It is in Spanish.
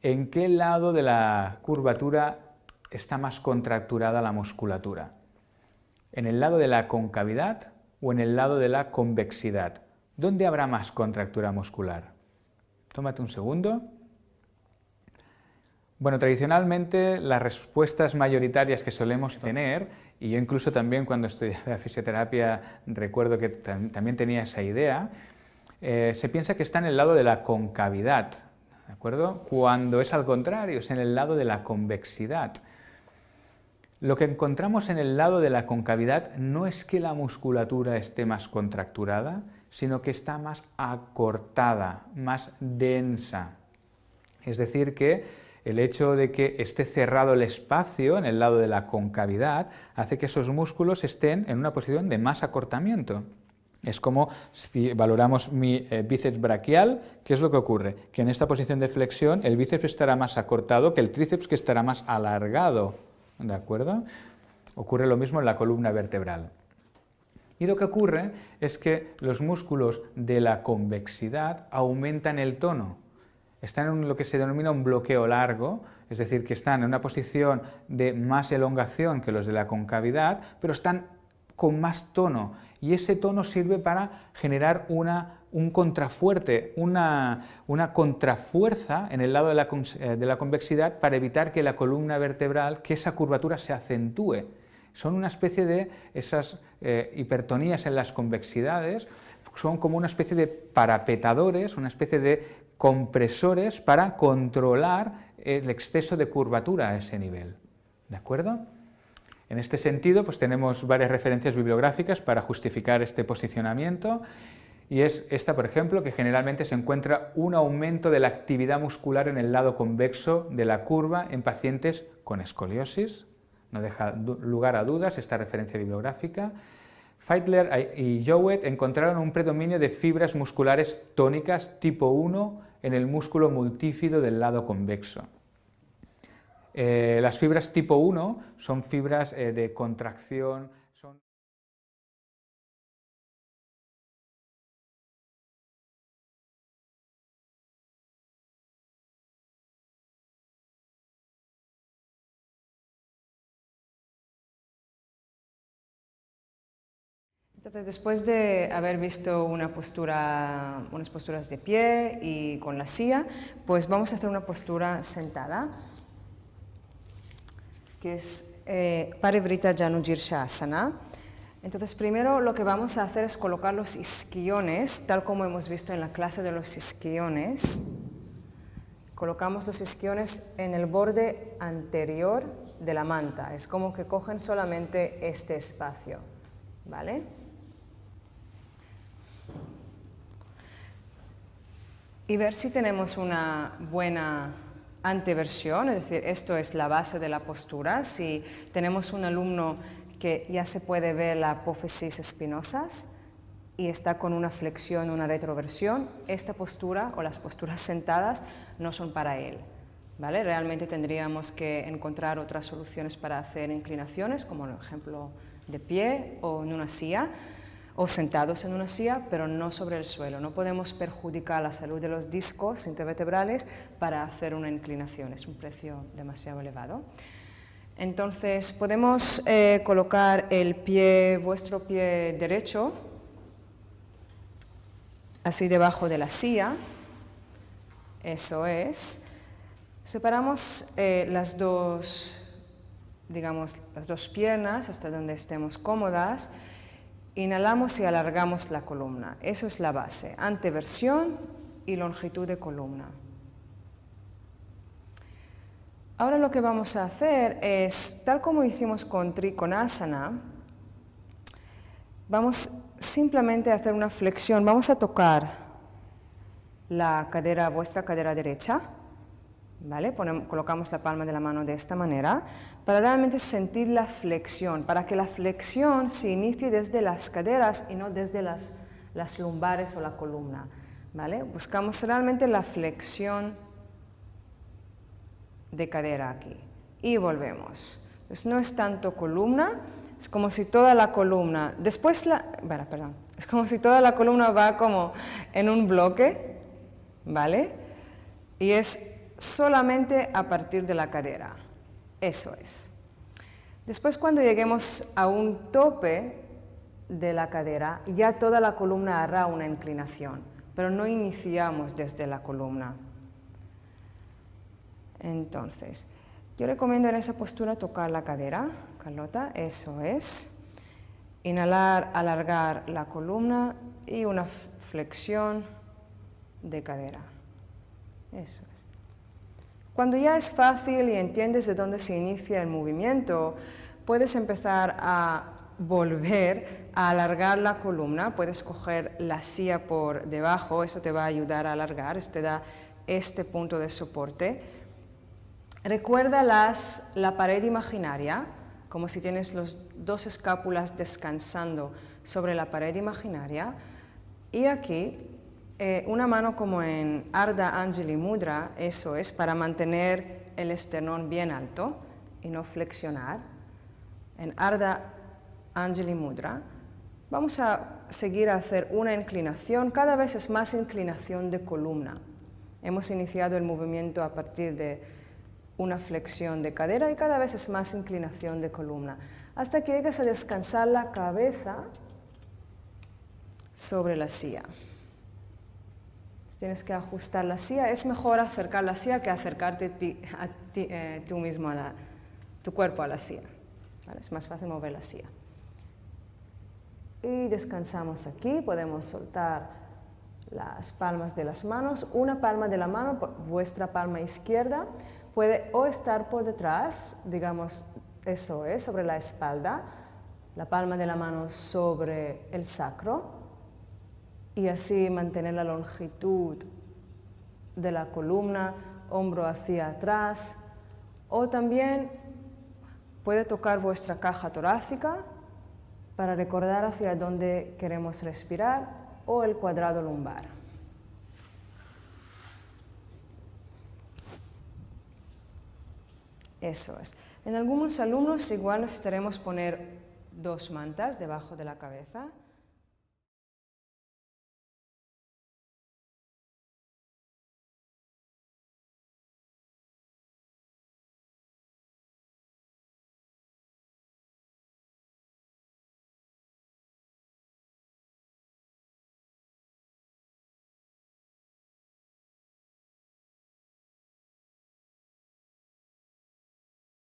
¿en qué lado de la curvatura está más contracturada la musculatura? ¿En el lado de la concavidad o en el lado de la convexidad? ¿Dónde habrá más contractura muscular? Tómate un segundo. Bueno, tradicionalmente las respuestas mayoritarias que solemos tener, y yo incluso también cuando estudiaba fisioterapia recuerdo que también tenía esa idea, se piensa que está en el lado de la concavidad, ¿de acuerdo? Cuando es al contrario, es en el lado de la convexidad. Lo que encontramos en el lado de la concavidad no es que la musculatura esté más contracturada, sino que está más acortada, más densa. Es decir, que el hecho de que esté cerrado el espacio en el lado de la concavidad hace que esos músculos estén en una posición de más acortamiento. Es como si valoramos mi bíceps braquial, ¿qué es lo que ocurre? Que en esta posición de flexión el bíceps estará más acortado que el tríceps, que estará más alargado, ¿de acuerdo? Ocurre lo mismo en la columna vertebral. Y lo que ocurre es que los músculos de la convexidad aumentan el tono. Están en lo que se denomina un bloqueo largo, es decir, que están en una posición de más elongación que los de la concavidad, pero están con más tono, y ese tono sirve para generar un contrafuerte, una contrafuerza en el lado de la convexidad para evitar que la columna vertebral, que esa curvatura se acentúe. Son una especie de esas hipertonías en las convexidades, son como una especie de parapetadores, una especie de compresores para controlar el exceso de curvatura a ese nivel. ¿De acuerdo? En este sentido, pues tenemos varias referencias bibliográficas para justificar este posicionamiento, y es esta, por ejemplo, que generalmente se encuentra un aumento de la actividad muscular en el lado convexo de la curva en pacientes con escoliosis. No deja lugar a dudas esta referencia bibliográfica. Feitler y Jowett encontraron un predominio de fibras musculares tónicas tipo 1 en el músculo multífido del lado convexo. Las fibras tipo 1 son fibras de contracción. Entonces, después de haber visto unas posturas de pie y con la silla, pues vamos a hacer una postura sentada, que es Parivrtta Janujirshasana. Entonces, primero lo que vamos a hacer es colocar los isquiones, tal como hemos visto en la clase de los isquiones. Colocamos los isquiones en el borde anterior de la manta, es como que cogen solamente este espacio, ¿vale? Y ver si tenemos una buena anteversión, es decir, esto es la base de la postura. Si tenemos un alumno que ya se puede ver la apófisis espinosas y está con una flexión, una retroversión, esta postura o las posturas sentadas no son para él, ¿vale? Realmente tendríamos que encontrar otras soluciones para hacer inclinaciones, como por ejemplo de pie o en una silla, o sentados en una silla, pero no sobre el suelo. No podemos perjudicar la salud de los discos intervertebrales para hacer una inclinación, es un precio demasiado elevado. Entonces, podemos colocar vuestro pie derecho, así debajo de la silla, eso es. Separamos las dos piernas hasta donde estemos cómodas. Inhalamos y alargamos la columna. Eso es la base, anteversión y longitud de columna. Ahora lo que vamos a hacer es, tal como hicimos con Trikonasana, vamos simplemente a hacer una flexión. Vamos a tocar vuestra cadera derecha, ¿vale? Colocamos la palma de la mano de esta manera para realmente sentir la flexión, para que la flexión se inicie desde las caderas y no desde las lumbares o la columna, ¿vale? Buscamos realmente la flexión de cadera aquí y volvemos. Entonces no es tanto columna, es como si toda la columna, es como si toda la columna va como en un bloque, ¿vale? Y es solamente a partir de la cadera. Eso es. Después, cuando lleguemos a un tope de la cadera, ya toda la columna hará una inclinación, pero no iniciamos desde la columna. Entonces, yo recomiendo en esa postura tocar la cadera, Carlota, eso es. Inhalar, alargar la columna y una flexión de cadera. Eso es. Cuando ya es fácil y entiendes de dónde se inicia el movimiento, puedes empezar a volver a alargar la columna. Puedes coger la silla por debajo, eso te va a ayudar a alargar, te da este punto de soporte. Recuerda la pared imaginaria, como si tienes los dos escápulas descansando sobre la pared imaginaria. Y aquí, una mano como en Ardha Anjali Mudra, eso es, para mantener el esternón bien alto y no flexionar. En Ardha Anjali Mudra, vamos a seguir a hacer una inclinación, cada vez es más inclinación de columna. Hemos iniciado el movimiento a partir de una flexión de cadera y cada vez es más inclinación de columna, hasta que llegas a descansar la cabeza sobre la silla. Tienes que ajustar la silla, es mejor acercar la silla que acercarte tú mismo, tu cuerpo a la silla. ¿Vale? Es más fácil mover la silla. Y descansamos aquí, podemos soltar las palmas de las manos, una palma de la mano, vuestra palma izquierda, puede o estar por detrás, digamos, eso es, sobre la espalda, la palma de la mano sobre el sacro, y así mantener la longitud de la columna, hombro hacia atrás, o también puede tocar vuestra caja torácica para recordar hacia dónde queremos respirar, o el cuadrado lumbar. Eso es. En algunos alumnos igual necesitaremos poner 2 mantas debajo de la cabeza.